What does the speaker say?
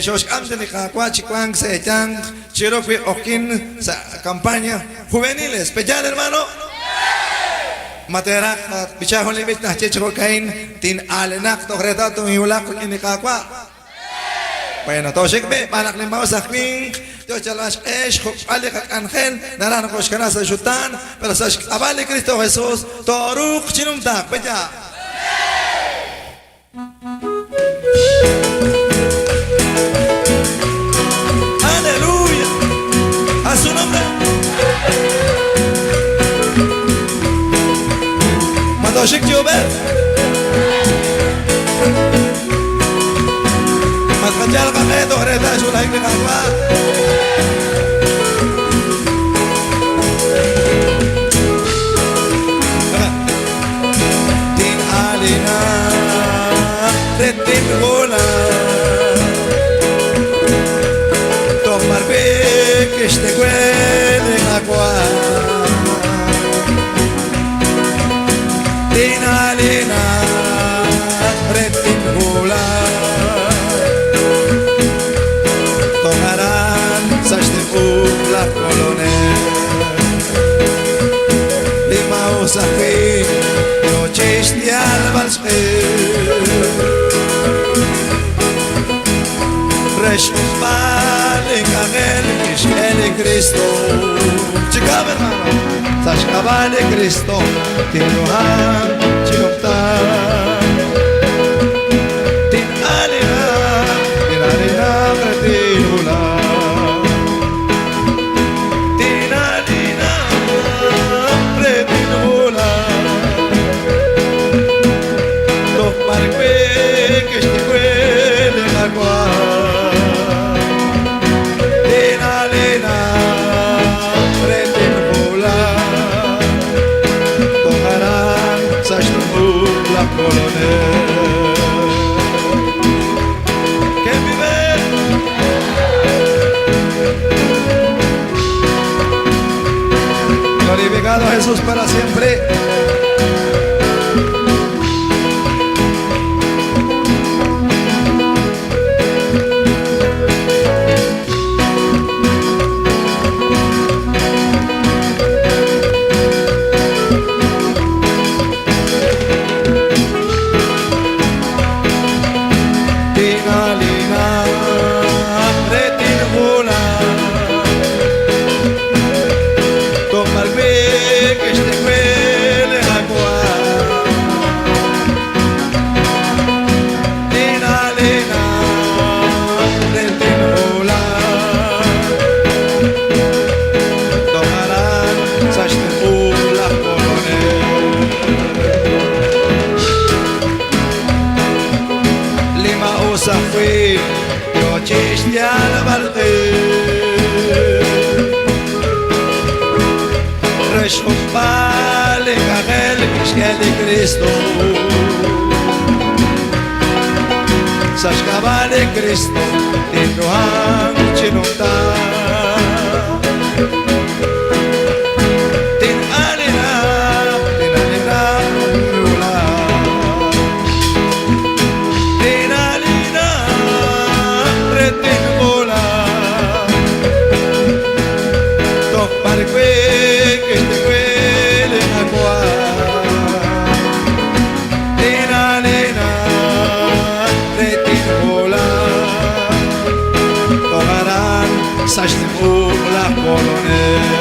Josh Anthony Chikwang Sechang, Chirofi Okin, campaña juvenil, especial hermano. Matera, Pichajo Limit, Nachecho Cain, Tin Alenak, Torretato, Yulak, Inikakwa. Bueno, Toshikbe, Malaklimao Sakling, Tochalash Esh, Alek Angel, Naran Koshkanas Shutan, pero Sash Abale Cristo Jesús, Toruk Chinumtak, Peja. Aleluya, a su nombre. Matoshik Jober. Matkajal kami Torreta Shulay Kakwa. Tin Alina Retin Gola Tomar que este huele agua Tin Alina Retin Gola la colonel de Mausafi no chiste al balspe Reshupale Kagel Kishele Cristo Chicabe hermano Sashkabale Cristo Tirohan Chiloptan Tin Alina Retinula Glorificado Jesús para siempre. Fui yo chiste al balte Reshupale Kagel Kishele Cristo Sashkabale Cristo Tirohan Chinumtan Tin Alina Sashtimu la colonel